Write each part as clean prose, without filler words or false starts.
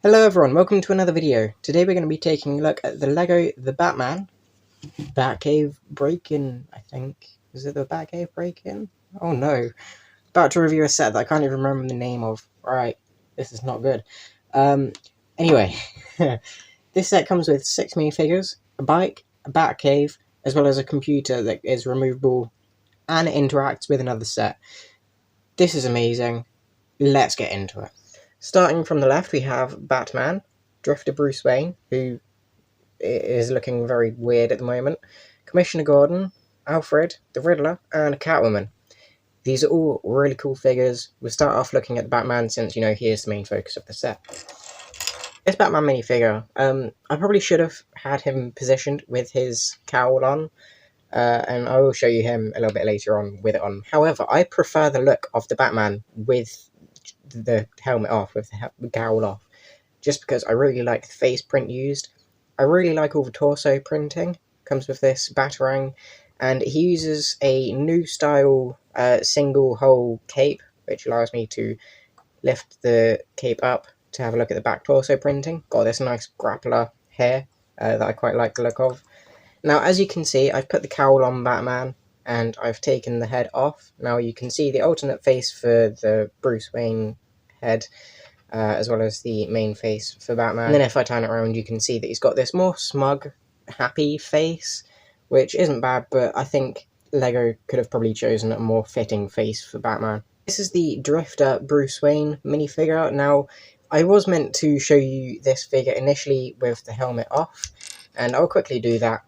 Hello everyone, welcome to another video. Today we're going to be taking a look at the Lego The Batman Batcave break-in, I think. Is it the Batcave break-in? Oh no. About to review a set that I can't even remember the name of. Alright, this is not good. Anyway, this set comes with 6 minifigures, a bike, a Batcave, as well as a computer that is removable and interacts with another set. This is amazing. Let's get into it. Starting from the left, we have Batman, Drifter Bruce Wayne, who is looking very weird at the moment, Commissioner Gordon, Alfred, the Riddler, and Catwoman. These are all really cool figures. We'll start off looking at Batman since, he is the main focus of the set. This Batman minifigure, I probably should have had him positioned with his cowl on, and I will show you him a little bit later on with it on. However, I prefer the look of the Batman with the helmet off, with the cowl off, just because I really like the face print used. I really like all the torso printing. Comes with this Batarang, and he uses a new style single hole cape, which allows me to lift the cape up to have a look at the back torso printing. Got this nice grappler hair that I quite like the look of. Now, as you can see, I've put the cowl on Batman, and I've taken the head off. Now you can see the alternate face for the Bruce Wayne head, as well as the main face for Batman. And then if I turn it around, you can see that he's got this more smug, happy face, which isn't bad, but I think Lego could have probably chosen a more fitting face for Batman. This is the Drifter Bruce Wayne minifigure. Now, I was meant to show you this figure initially with the helmet off, and I'll quickly do that.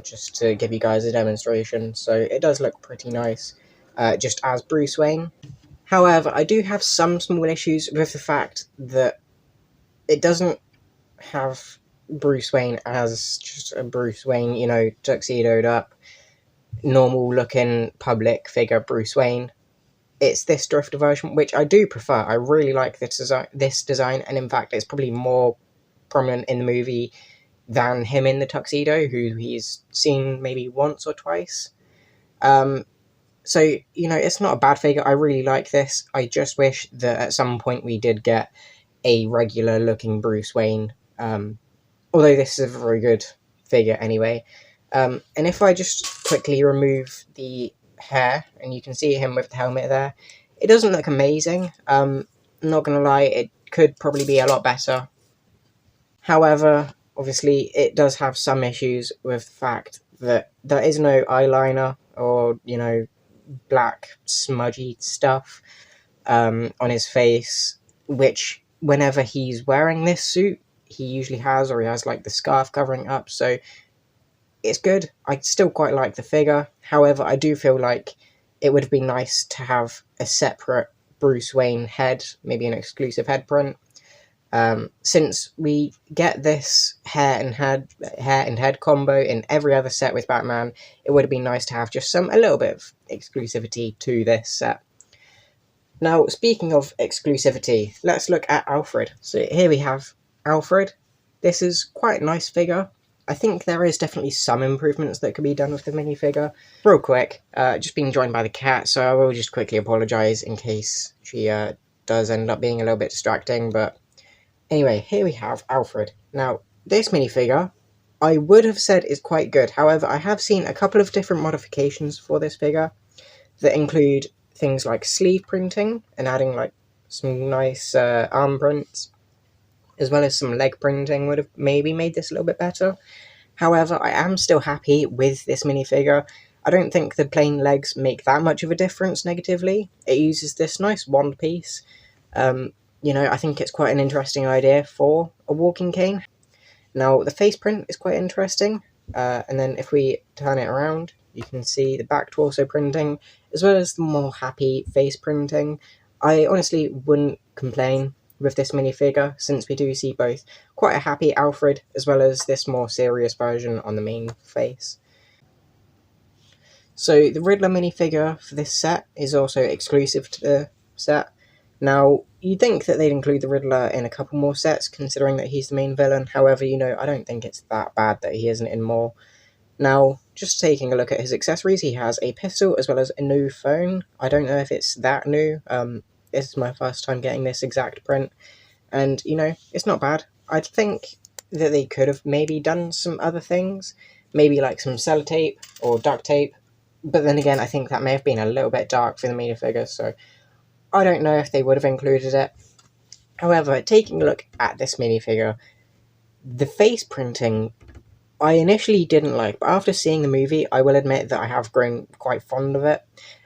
Just to give you guys a demonstration. So it does look pretty nice, just as Bruce Wayne. However, I do have some small issues with the fact that it doesn't have Bruce Wayne as just a Bruce Wayne, tuxedoed up, normal looking public figure Bruce Wayne. It's this Drifter version, which I do prefer. I really like this design, and in fact it's probably more prominent in the movie than him in the tuxedo, who he's seen maybe once or twice. So, it's not a bad figure. I really like this. I just wish that at some point we did get a regular looking Bruce Wayne, although this is a very good figure anyway. And if I just quickly remove the hair, and you can see him with the helmet there, it doesn't look amazing. I'm not gonna lie, it could probably be a lot better. However, obviously, it does have some issues with the fact that there is no eyeliner or, black smudgy stuff on his face, which whenever he's wearing this suit, he usually has, or he has like the scarf covering up, so it's good. I still quite like the figure. However, I do feel like it would have been nice to have a separate Bruce Wayne head, maybe an exclusive head print. Since we get this hair and head combo in every other set with Batman, it would have been nice to have just a little bit of exclusivity to this set. Now, speaking of exclusivity, let's look at Alfred. So here we have Alfred. This is quite a nice figure. I think there is definitely some improvements that could be done with the minifigure. Real quick, just being joined by the cat, so I will just quickly apologise in case she does end up being a little bit distracting, but anyway, here we have Alfred. Now, this minifigure, I would have said is quite good. However, I have seen a couple of different modifications for this figure that include things like sleeve printing and adding like some nice arm prints, as well as some leg printing would have maybe made this a little bit better. However, I am still happy with this minifigure. I don't think the plain legs make that much of a difference negatively. It uses this nice wand piece. I think it's quite an interesting idea for a walking cane. Now, the face print is quite interesting, and then if we turn it around, you can see the back torso printing, as well as the more happy face printing. I honestly wouldn't complain with this minifigure, since we do see both quite a happy Alfred, as well as this more serious version on the main face. So, the Riddler minifigure for this set is also exclusive to the set. Now, you'd think that they'd include the Riddler in a couple more sets, considering that he's the main villain. However, I don't think it's that bad that he isn't in more. Now, just taking a look at his accessories, he has a pistol as well as a new phone. I don't know if it's that new. This is my first time getting this exact print. and you know, it's not bad. I think that they could have maybe done some other things, maybe like some sellotape or duct tape, but then again, I think that may have been a little bit dark for the minifigure, so I don't know if they would have included it. However, taking a look at this minifigure, the face printing I initially didn't like, but after seeing the movie, I will admit that I have grown quite fond of it.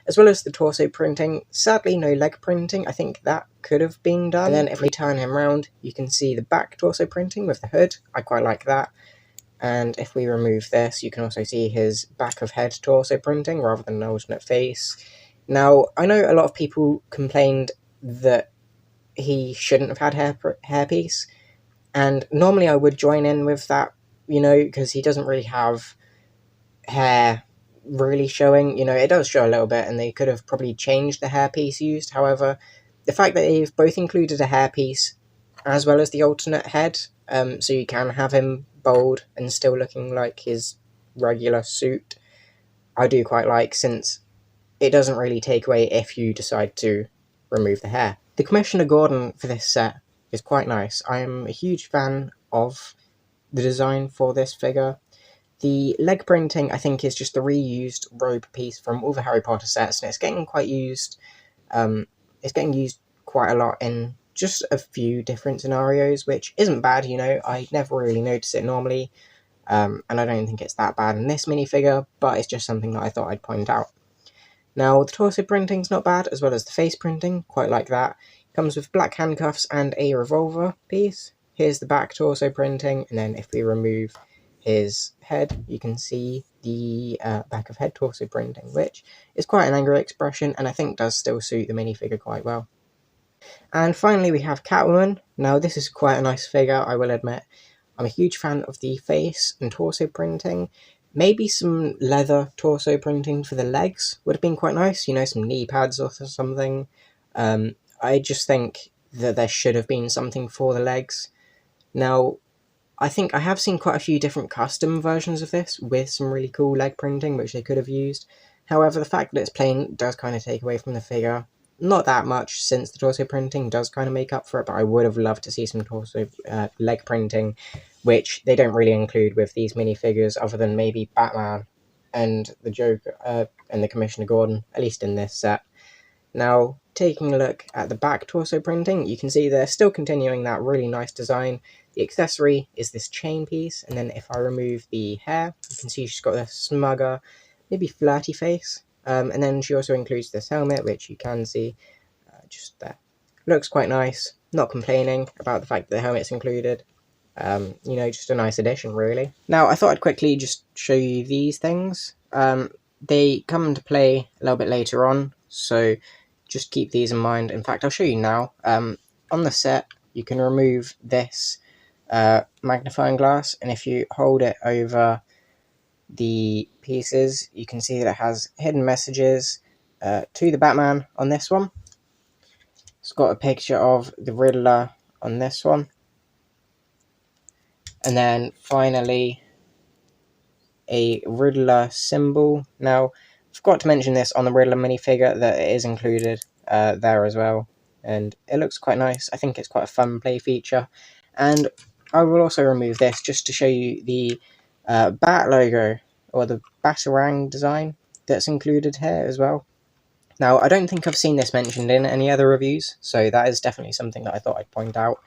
As well as the torso printing, sadly no leg printing, I think that could have been done. And then if we turn him around, you can see the back torso printing with the hood, I quite like that. And if we remove this, you can also see his back of head torso printing rather than an alternate face. Now, I know a lot of people complained that he shouldn't have had hairpiece, and normally I would join in with that, you know, because he doesn't really have hair really showing. You know, it does show a little bit, and they could have probably changed the hairpiece used. However, the fact that they've both included a hairpiece as well as the alternate head, so you can have him bald and still looking like his regular suit, I do quite like, since it doesn't really take away if you decide to remove the hair. The Commissioner Gordon for this set is quite nice. I am a huge fan of the design for this figure. The leg printing, I think, is just the reused robe piece from all the Harry Potter sets, and it's getting quite used. It's getting used quite a lot in just a few different scenarios, which isn't bad, you know. I never really notice it normally, and I don't think it's that bad in this minifigure, but it's just something that I thought I'd point out. Now, the torso printing's not bad, as well as the face printing, quite like that. Comes with black handcuffs and a revolver piece. Here's the back torso printing, and then if we remove his head, you can see the back of head torso printing, which is quite an angry expression, and I think does still suit the minifigure quite well. And finally we have Catwoman. Now this is quite a nice figure, I will admit. I'm a huge fan of the face and torso printing. Maybe some leather torso printing for the legs would have been quite nice, you know, some knee pads or something. I just think that there should have been something for the legs. Now, I think I have seen quite a few different custom versions of this with some really cool leg printing, which they could have used. However, the fact that it's plain does kind of take away from the figure. Not that much, since the torso printing does kind of make up for it, but I would have loved to see some torso leg printing, which they don't really include with these minifigures, other than maybe Batman and the Joker and the Commissioner Gordon, at least in this set. Now, taking a look at the back torso printing, you can see they're still continuing that really nice design. The accessory is this chain piece, and then if I remove the hair, you can see she's got this smugger, maybe flirty face. And then she also includes this helmet, which you can see just there. Looks quite nice. Not complaining about the fact that the helmet's included. You know, just a nice addition, really. Now, I thought I'd quickly just show you these things. They come into play a little bit later on, so just keep these in mind. In fact, I'll show you now. On the set, you can remove this magnifying glass, and if you hold it over the pieces, you can see that it has hidden messages to the Batman on this one. It's got a picture of the Riddler on this one. And then finally, a Riddler symbol. Now, I forgot to mention this on the Riddler minifigure, that it is included there as well. And it looks quite nice. I think it's quite a fun play feature. And I will also remove this just to show you the Bat logo, or the Batarang design that's included here as well. Now, I don't think I've seen this mentioned in any other reviews, so that is definitely something that I thought I'd point out,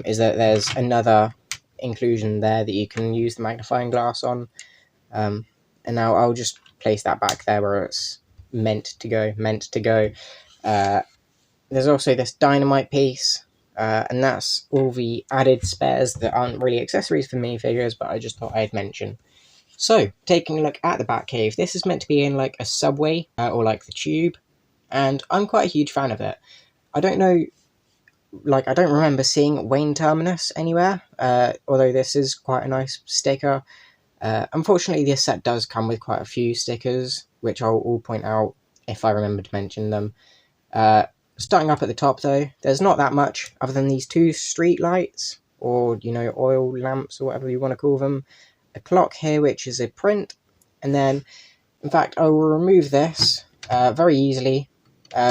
is that there's another inclusion there that you can use the magnifying glass on. And now I'll just place that back there where it's meant to go. There's also this dynamite piece, and that's all the added spares that aren't really accessories for minifigures, but I just thought I'd mention. So, taking a look at the Batcave, this is meant to be in like a subway, or like the tube, and I'm quite a huge fan of it. I don't know, like, I don't remember seeing Wayne Terminus anywhere, although this is quite a nice sticker. Unfortunately, this set does come with quite a few stickers, which I'll all point out if I remember to mention them. Starting up at the top, though, there's not that much other than these two street lights, or, you know, oil lamps, or whatever you want to call them. A clock here, which is a print, and then, in fact, I will remove this very easily,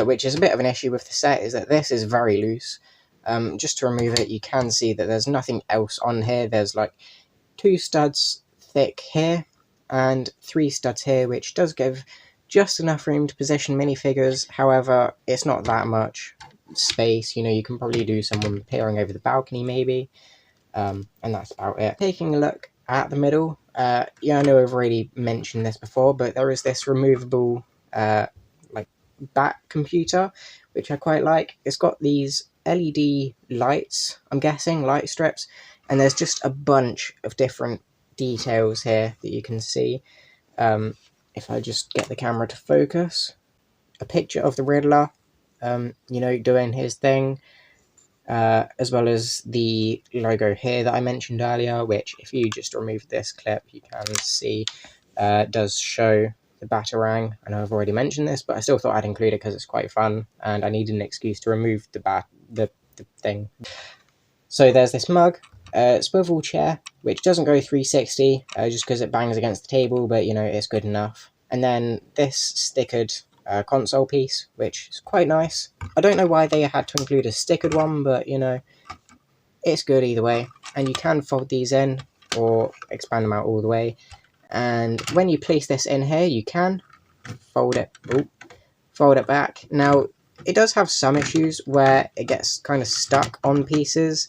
which is a bit of an issue with the set, is that this is very loose. Just to remove it, you can see that there's nothing else on here. There's like 2 studs thick here and 3 studs here, which does give just enough room to position minifigures. However, it's not that much space. You know, you can probably do someone peering over the balcony maybe, and that's about it. Taking a look at the middle, yeah, I know I've already mentioned this before, but there is this removable like bat computer, which I quite like. It's got these LED lights, I'm guessing, light strips, and there's just a bunch of different details here that you can see. If I just get the camera to focus, a picture of the Riddler, you know, doing his thing, as well as the logo here that I mentioned earlier, which if you just remove this clip, you can see does show the Batarang. I know I've already mentioned this, but I still thought I'd include it because it's quite fun, and I needed an excuse to remove the thing. So there's this mug, swivel chair, which doesn't go 360, just because it bangs against the table, but you know, it's good enough. And then this stickered console piece, which is quite nice. I don't know why they had to include a stickered one, but you know, it's good either way. And you can fold these in or expand them out all the way. And when you place this in here, you can fold it back. Now, it does have some issues where it gets kind of stuck on pieces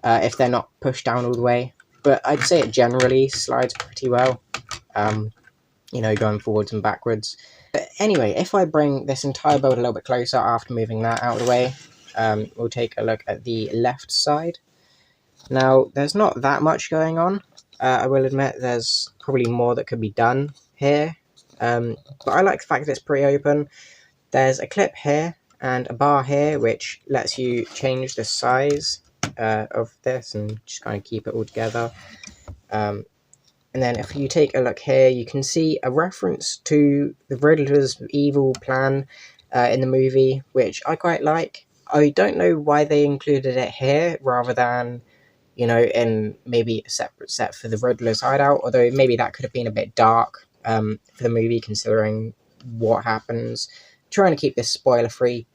if they're not pushed down all the way, but I'd say it generally slides pretty well, you know, going forwards and backwards. But anyway, if I bring this entire build a little bit closer after moving that out of the way, we'll take a look at the left side. Now, there's not that much going on. I will admit there's probably more that could be done here, but I like the fact that it's pretty open. There's a clip here and a bar here, which lets you change the size of this and just kind of keep it all together. And then if you take a look here, you can see a reference to the Riddler's evil plan in the movie, which I quite like. I don't know why they included it here rather than, you know, in maybe a separate set for the Riddler's hideout, although maybe that could have been a bit dark for the movie considering what happens. Trying to keep this spoiler free,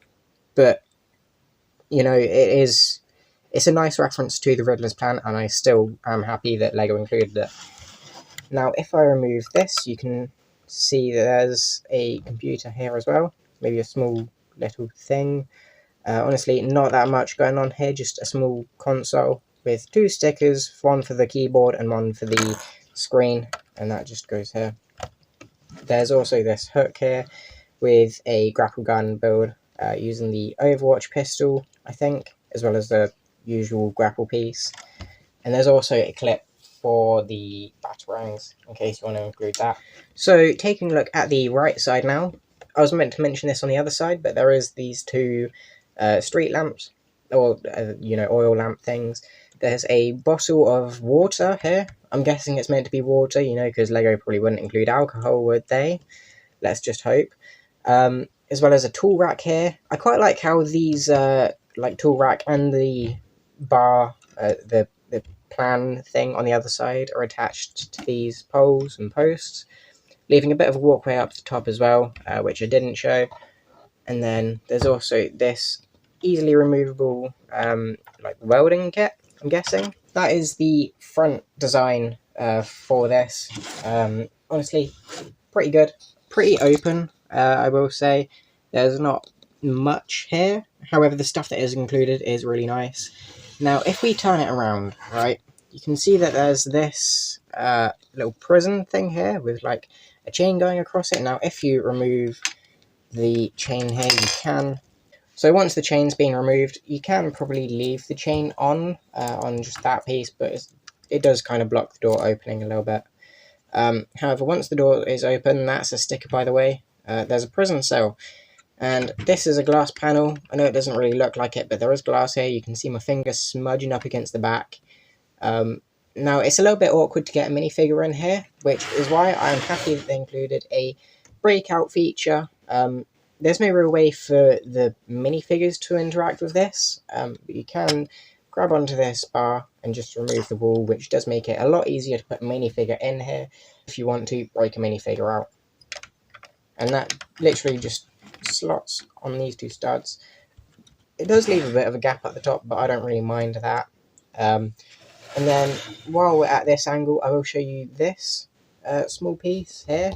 but you know, it's a nice reference to the Riddler's plan, and I still am happy that LEGO included it. Now, if I remove this, you can see that there's a computer here as well, maybe a small little thing. Honestly, not that much going on here, just a small console with 2 stickers, one for the keyboard and one for the screen, and that just goes here. There's also this hook here with a grapple gun build using the Overwatch pistol, I think, as well as the usual grapple piece. And there's also a clip for the batarangs, in case you want to include that. So, taking a look at the right side now, I was meant to mention this on the other side, but there is these 2 street lamps, or, you know, oil lamp things. There's a bottle of water here. I'm guessing it's meant to be water, you know, because LEGO probably wouldn't include alcohol, would they? Let's just hope. As well as a tool rack here. I quite like how these, like tool rack and the bar, the plan thing on the other side are attached to these poles and posts, leaving a bit of a walkway up the top as well, which I didn't show. And then there's also this easily removable, like welding kit, I'm guessing. That is the front design for this. Honestly, pretty good. Pretty open, I will say. There's not much here. However, the stuff that is included is really nice. Now, if we turn it around, right, you can see that there's this little prison thing here with like a chain going across it. Now, if you remove the chain here, you can. So once the chain's been removed, you can probably leave the chain on just that piece, but it does kind of block the door opening a little bit. However, once the door is open, that's a sticker, by the way. There's a prison cell, and this is a glass panel. I know it doesn't really look like it, but there is glass here. You can see my finger smudging up against the back. Now, it's a little bit awkward to get a minifigure in here, which is why I'm happy that they included a breakout feature. There's no real way for the minifigures to interact with this, but you can grab onto this bar and just remove the wall, which does make it a lot easier to put a minifigure in here if you want to break a minifigure out. And that literally just slots on these 2 studs. It does leave a bit of a gap at the top, but I don't really mind that. And then while we're at this angle, I will show you this small piece here,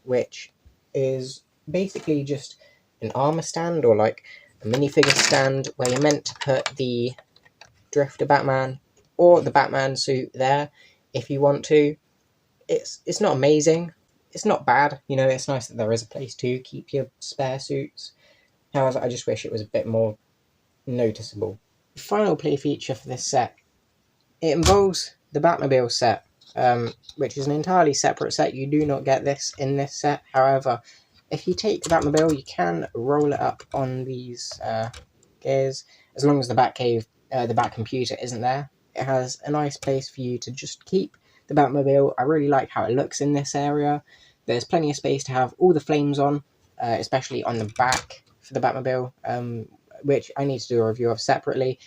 which is basically just an armor stand, or like a minifigure stand, where you're meant to put the Drifter Batman or the Batman suit there if you want to. It's not amazing. It's not bad. You know, it's nice that there is a place to keep your spare suits. However, I just wish it was a bit more noticeable. The final play feature for this set, it involves the Batmobile set, which is an entirely separate set. You do not get this in this set. However, if you take the Batmobile, you can roll it up on these gears, as long as the Batcave, the Batcomputer isn't there. It has a nice place for you to just keep the Batmobile. I really like how it looks in this area. There's plenty of space to have all the flames on, especially on the back for the Batmobile, which I need to do a review of separately.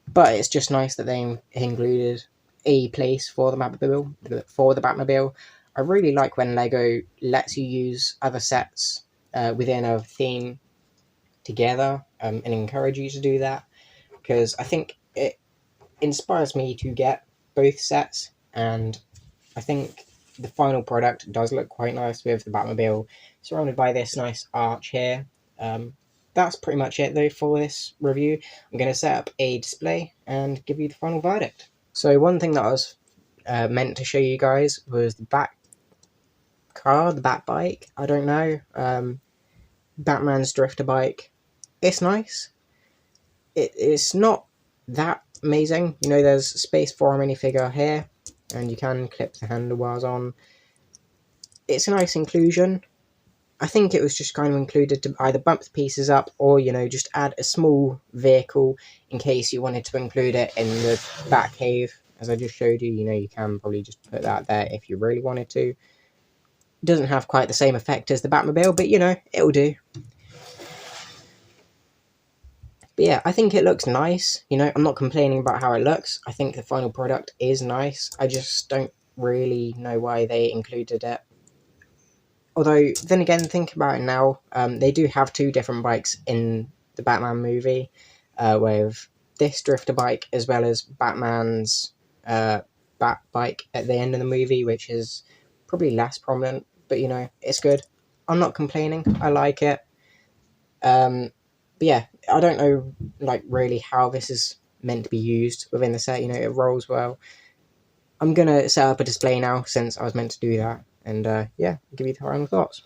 But it's just nice that they included a place for the Batmobile. I really like when LEGO lets you use other sets within a theme together, and encourage you to do that, because I think it inspires me to get both sets, and I think the final product does look quite nice with the Batmobile surrounded by this nice arch here. That's pretty much it though for this review. I'm going to set up a display and give you the final verdict. So one thing that I was meant to show you guys was the Bat car, the Bat bike, I don't know, Batman's drifter bike. It's nice. It's not that amazing. You know, there's space for a minifigure here, and you can clip the handlebars on. It's a nice inclusion. I think it was just kind of included to either bump the pieces up, or, you know, just add a small vehicle in case you wanted to include it in the Batcave. As I just showed you, you know, you can probably just put that there if you really wanted to. It doesn't have quite the same effect as the Batmobile, but, you know, it'll do. But yeah, I think it looks nice. You know, I'm not complaining about how it looks. I think the final product is nice. I just don't really know why they included it. Although, then again, think about it now, they do have two different bikes in the Batman movie, with this drifter bike as well as Batman's Bat bike at the end of the movie, which is probably less prominent, but, you know, it's good. I'm not complaining. I like it. But yeah, I don't know, like, really how this is meant to be used within the set. You know, it rolls well. I'm going to set up a display now, since I was meant to do that. And yeah, give you the final thoughts.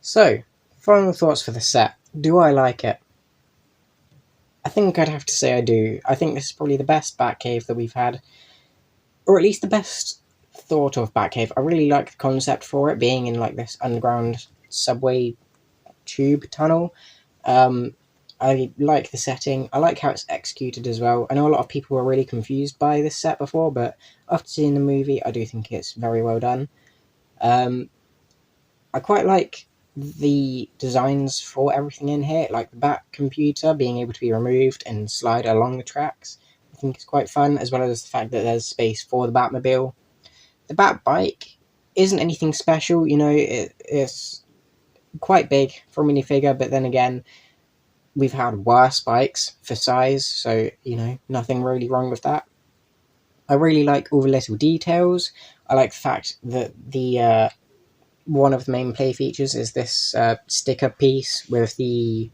So, final thoughts for the set. Do I like it? I think I'd have to say I do. I think this is probably the best Batcave that we've had. Or at least the best thought of Batcave. I really like the concept for it being in, like, this underground subway tube tunnel. I like the setting. I like how it's executed as well. I know a lot of people were really confused by this set before, but after seeing the movie, I do think it's very well done. I quite like the designs for everything in here, like the Batcomputer being able to be removed and slide along the tracks. I think it's quite fun, as well as the fact that there's space for the Batmobile. The Bat bike isn't anything special, you know, it's quite big for a minifigure, but then again, we've had worse bikes for size, so, you know, nothing really wrong with that. I really like all the little details. I like the fact that the one of the main play features is this sticker piece with the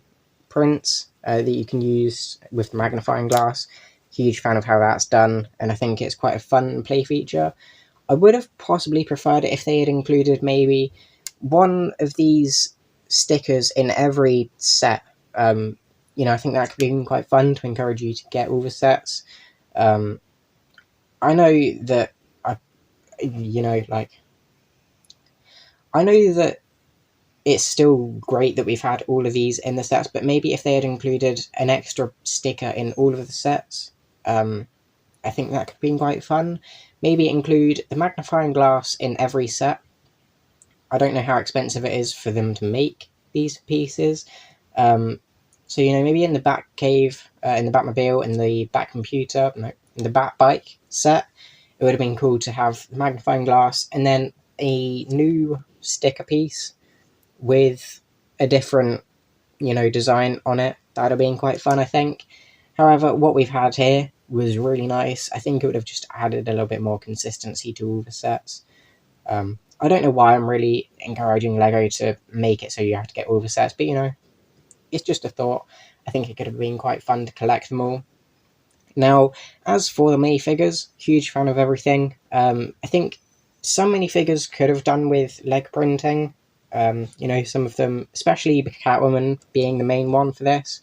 prints that you can use with the magnifying glass. Huge fan of how that's done, and I think it's quite a fun play feature. I would have possibly preferred it if they had included maybe one of these stickers in every set. You know, I think that could be quite fun to encourage you to get all the sets. I know that I know that it's still great that we've had all of these in the sets, but maybe if they had included an extra sticker in all of the sets, I think that could be quite fun. Maybe include the magnifying glass in every set. I don't know how expensive it is for them to make these pieces. So, you know, maybe in the Batcave, in the Batmobile, in the Batcomputer, no, in the Batbike set, it would have been cool to have the magnifying glass and then a new sticker piece with a different, you know, design on it. That would have been quite fun, I think. However, what we've had here was really nice. I think it would have just added a little bit more consistency to all the sets. I don't know why I'm really encouraging LEGO to make it so you have to get all the sets, but you know, it's just a thought. I think it could have been quite fun to collect them all. Now, as for the minifigures, huge fan of everything. I think some minifigures could have done with leg printing. You know, some of them, especially Catwoman being the main one for this,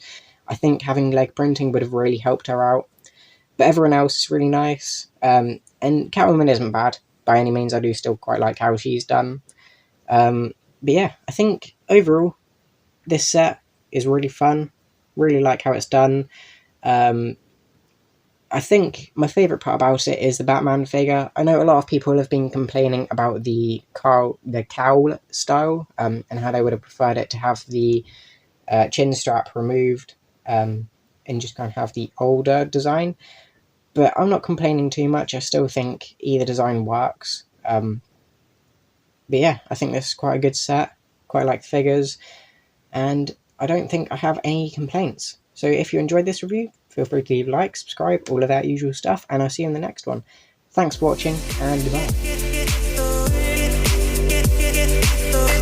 I think having leg printing would have really helped her out. But everyone else is really nice. And Catwoman isn't bad by any means. I do still quite like how she's done. But yeah, I think overall, this set is really fun. Really like how it's done. I think my favourite part about it is the Batman figure. I know a lot of people have been complaining about the cowl style, and how they would have preferred it to have the chin strap removed, and just kind of have the older design. But I'm not complaining too much. I still think either design works. But yeah, I think this is quite a good set. Quite like the figures, and I don't think I have any complaints. So if you enjoyed this review, feel free to leave a like, subscribe, all of that usual stuff, and I'll see you in the next one. Thanks for watching, and goodbye.